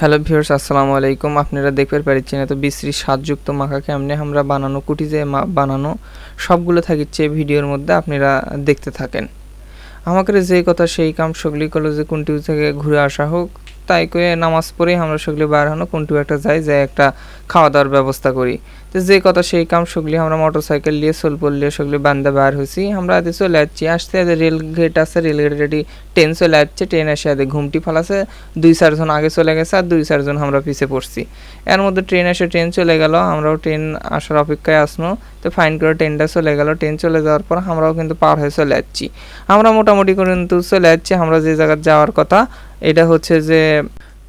Hello viewers, আসসালামু আলাইকুম। আপনারা দেখতে পাচ্ছেন এত বিশ্রী স্বাদযুক্ত মাখা কেমনে আমরা বানানো কুটিজে বানানো সবগুলো থাকিচ্ছে ভিডিওর মধ্যে, আপনারা দেখতে থাকেন। আমাকে যে কথা সেই কাম সগলি কলেজে কোনটিউ থেকে ঘুরে আসা হোক, তাই করে নামাজ পড়ে আমরা সগলি বার হনো কোনটিউ একটা যাই একটা খাওয়া দাওয়ার ব্যবস্থা করি। তো যে কথা সেই কাম সগলি আমরা মোটরসাইকেল নিয়ে সোলপল নিয়ে সগলি বান্দা বার হয়েছি। আমরা আদে চলে যাচ্ছি, আসতে আদে রেল গেট আছে, রেল গেটে ট্রেন চলে যাচ্ছে, ট্রেন এসে আদে ঘুমটি ফালাছে, 2-4 জন আগে চলে গেছে আর 2-4 জন আমরা পিছে পড়ছি। এর মধ্যে ট্রেন এসে ট্রেন চলে গেল, আমরাও ট্রেন আসার অপেক্ষায় আসনো। তো ফাইন করে ট্রেনটা চলে গেল, ট্রেন চলে যাওয়ার পর আমরাও কিন্তু পার হয়ে চলে যাচ্ছি। আমরা মোটামুটি করে কিন্তু চলে যাচ্ছি আমরা যে জায়গায় যাওয়ার কথা, এটা হচ্ছে যে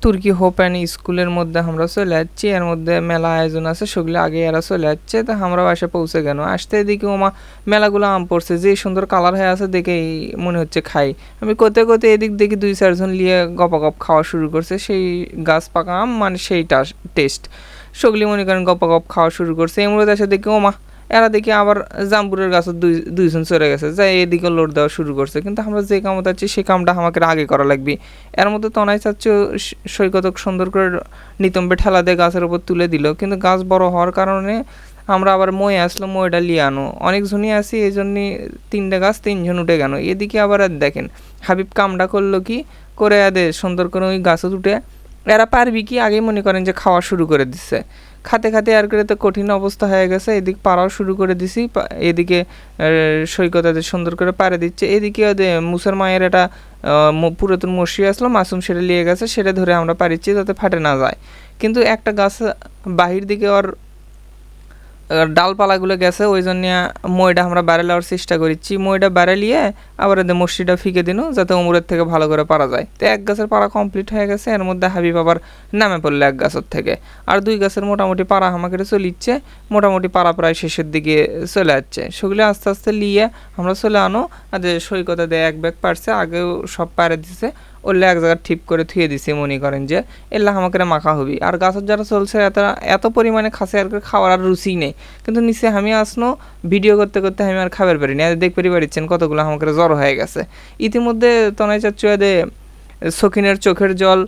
তুর্কি হোপ অ্যান্ড স্কুলের মধ্যে আমরা চলে যাচ্ছি। এর মধ্যে মেলা আয়োজন আছে, সেগুলো আগে এরা চলে যাচ্ছে, তো আমরাও এসে পৌঁছে গেল। আসতে এদিকে ওমা মেলাগুলো আম পড়ছে, যে সুন্দর কালার হয়ে আছে দেখেই মনে হচ্ছে খাই। আমি কোতে কোতে এদিক দেখি 2-4 জন নিয়ে গপাগপ খাওয়া শুরু করছে, সেই গাছ পাকা আম, মানে সেইটা টেস্ট। সেগুলি মনে করেন গপাগপ খাওয়া শুরু করছে। এমন এসে দেখি ওমা এরা দেখি আবার জাম্বুরের গাছে দুইজন চলে গেছে, যাই এদিকে লোড দেওয়া শুরু করছে। কিন্তু আমরা যে কামটা চাচ্ছি সেই কামটা আমাকে আগে করা লাগবে। এর মধ্যে তনাই চাচ্ছে সৈকত সুন্দর করে নিতম্বে ঠেলা দিয়ে গাছের উপর তুলে দিল, কিন্তু গাছ বড় হওয়ার কারণে আমরা আবার মই আসলো, মইটা লিয়ে আনো অনেকজনই আসি, এই জন্যে 3টে গাছ 3জন উঠে গেল। এদিকে আবার আর দেখেন হাবিব কামটা করলো কি করে এদের সুন্দর করে ওই গাছে উঠে এরা পারবি কি আগেই মনে করেন যে খাওয়া শুরু করে দিচ্ছে। খাতে খাতে আর করে তো কঠিন অবস্থা হয়ে গেছে, এদিক পাড়াও শুরু করে দিছি, এদিকে সৈকতাদের সুন্দর করে পাড়ে দিচ্ছে, এদিকে মুসার মায়ের একটা পুরাতন মসি আসলো, মাসুম সেটা নিয়ে গেছে, সেটা ধরে আমরা পারিচ্ছি যাতে ফাটে না যায়। কিন্তু একটা গাছ বাহির দিকে ওর ডালপালাগুলো গেছে, ওই জন্য মইটা আমরা বাইরে লওয়ার চেষ্টা করছি। মইটা বাইরে লিয়ে আবার এদের মসজিটা ফিকে দিন যাতে উমরের থেকে ভালো করে পারা যায়। তো এক গাছের পাড়া কমপ্লিট হয়ে গেছে, এর মধ্যে হাবিব আবার নামে পড়লো এক গাছের থেকে। আর 2 গাছের মোটামুটি পাড়া আমাকে চলিচ্ছে, মোটামুটি পাড়া প্রায় শেষের দিকে চলে যাচ্ছে। সেগুলো আস্তে আস্তে লিয়ে আমরা চলে আনো, আর যে সৈকতে দেয় এক ব্যাগ পারছে, আগেও সব পারে দিছে, ওরলে এক জায়গায় ঠিক করে থুয়ে দিছি, মনে করেন যে এল্লা আমাকে মাখা হবি। আর গাছের যারা চলছে এত পরিমাণে খাসে আর খাওয়ার আর রুচি নেই। কিন্তু নিচে আমি আসনো ভিডিও করতে করতে আমি আর খাবার পারিনি, আর দেখতে পারিচ্ছেন কতগুলো আমাকে জ্বর হয়ে গেছে। ইতিমধ্যে তনাই চাচ্ছু এদে সখিনের চোখের জল,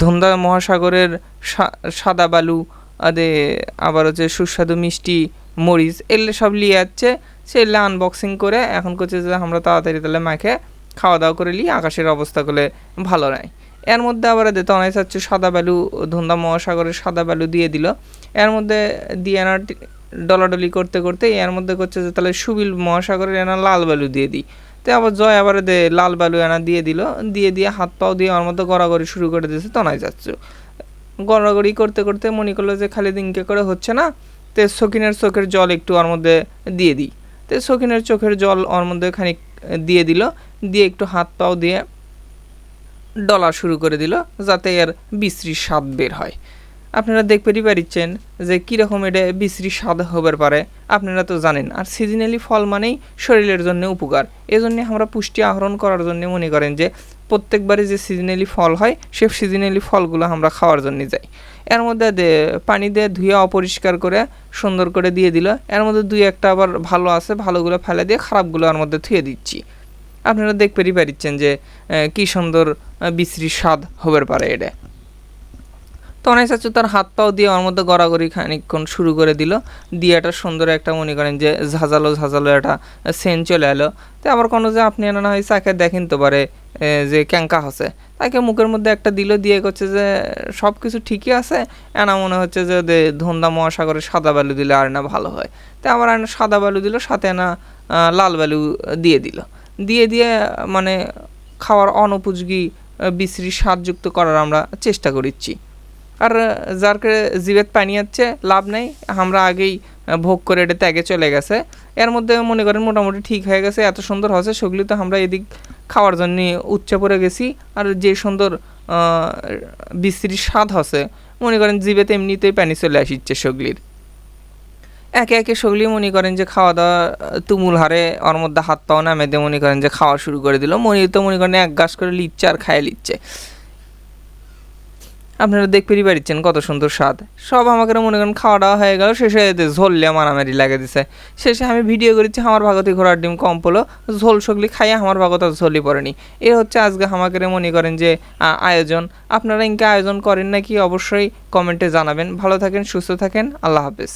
ধন্দা মহাসাগরের সাদা বালু, আদে আবার হচ্ছে সুস্বাদু মিষ্টি মরিচ, এলে সব লিয়ে যাচ্ছে। সে এলে আনবক্সিং করে এখন করছে যে আমরা তাড়াতাড়ি তাহলে মাখে খাওয়া দাওয়া করে নিই, আকাশের অবস্থা করলে ভালো নয়। এর মধ্যে আবার তনাই চাচ্ছে সাদা বালু, ধন্দা মহাসাগরের সাদা বালু দিয়ে দিল। এর মধ্যে দিয়ে আনার ডলাডলি করতে করতে এর মধ্যে করছে যে তাহলে সুবিল মহাসাগরের এনা লাল বালু দিয়ে দিই। তো আবার জয় আবার লাল বালু এনা দিয়ে দিল, দিয়ে হাত পাও দিয়ে ওর মধ্যে গড়াগড়ি শুরু করে দিয়েছে। তনাই যাচ্ছে গড়াগড়ি করতে করতে মনে করলো যে খালি দিনকে করে হচ্ছে না, তো সখিনের চোখের জল একটু ওর মধ্যে দিয়ে দিই। তো সখিনের চোখের জল ওর মধ্যে খানিক দিয়ে দিল, দিয়ে একটু হাত পাও দিয়ে ডলা শুরু করে দিল যাতে এর বিশ্রী স্বাদ বের হয়। আপনারা দেখতেই পারিচ্ছেন যে কীরকম এটা বিশ্রী স্বাদ হবার পারে, আপনারা তো জানেন। আর সিজনালি ফল মানেই শরীরের জন্য উপকার, এজন্য আমরা পুষ্টি আহরণ করার জন্য মনে করেন যে প্রত্যেকবারে যে সিজনালি ফল হয় সে সিজনালি ফলগুলো আমরা খাওয়ার জন্য যাই। এর মধ্যে পানি দিয়ে ধুয়ে অপরিষ্কার করে সুন্দর করে দিয়ে দিল। এর মধ্যে 2-1টা আবার ভালো আছে, ভালোগুলো ফেলে দিয়ে খারাপগুলো এর মধ্যে ধুয়ে দিচ্ছি। আপনারা দেখতেই পারিচ্ছেন যে কী সুন্দর বিশ্রী স্বাদ হবার পারে এটা। তো অনেক চাচ্ছু তার হাত পাও দিয়ে ওর মধ্যে গড়াগড়ি খানিকক্ষণ শুরু করে দিল, দিয়ে একটা সুন্দর একটা মনে করেন যে ঝাঁঝালো একটা সেন্ট চলে এলো। তো আবার কোনো যে আপনি না হয় চাকে দেখেন তো পারে যে ক্যাঙ্কা হচ্ছে, তাকে মুখের মধ্যে একটা দিল, দিয়ে করছে যে সব কিছু ঠিকই আছে, এনা মনে হচ্ছে যে ধন্দা মহাসাগরের সাদা বালু দিলে আর না ভালো হয়। তো আবার এনা সাদা বালু দিল, সাথে না লাল বালু দিয়ে দিল, দিয়ে মানে খাওয়ার অনুপযোগী বিশ্রী স্বাদযুক্ত করার আমরা চেষ্টা করছি। আর যারকে জিভেত পানি যাচ্ছে লাভ নেই, আমরা আগেই ভোগ করে এটা ত্যাগে চলে গেছে। এর মধ্যে মনে করেন মোটামুটি ঠিক হয়ে গেছে, এত সুন্দর হচ্ছে সেগুলি তো আমরা এদিক খাওয়ার জন্য উচ্চে পড়ে গেছি। আর যে সুন্দর বিশ্রী স্বাদ হচ্ছে মনে করেন জিভেতে এমনিতেই পানি চলে আসিচ্ছে সেগুলির। একে একে সেগুলি মনে করেন যে খাওয়া দাওয়া তুমুল হারে ওর মধ্যে হাত পাও নামে দিয়ে মনে করেন যে খাওয়া শুরু করে দিল। তো মনে করেন এক গাছ করে লিচ্ছে আর খাইয়ে লিচ্ছে। আপনারা দেখতেই পারিচ্ছেন কত সুন্দর স্বাদ। সব আমাকে মনে করেন খাওয়া দাওয়া হয়ে গেল, শেষে ঝোললিয়া মারামারি লাগে দিছে। শেষে আমি ভিডিও করেছি আমার ভাগতে ঘোড়ার ডিম কম পড়লো, ঝোল সগলি খাইয়ে আমার ভাগত ঝোলই পড়েনি। এ হচ্ছে আজকে আমাকে মনে করেন যে আয়োজন। আপনারা ইনকে আয়োজন করেন নাকি অবশ্যই কমেন্টে জানাবেন। ভালো থাকেন, সুস্থ থাকেন, আল্লাহ হাফেজ।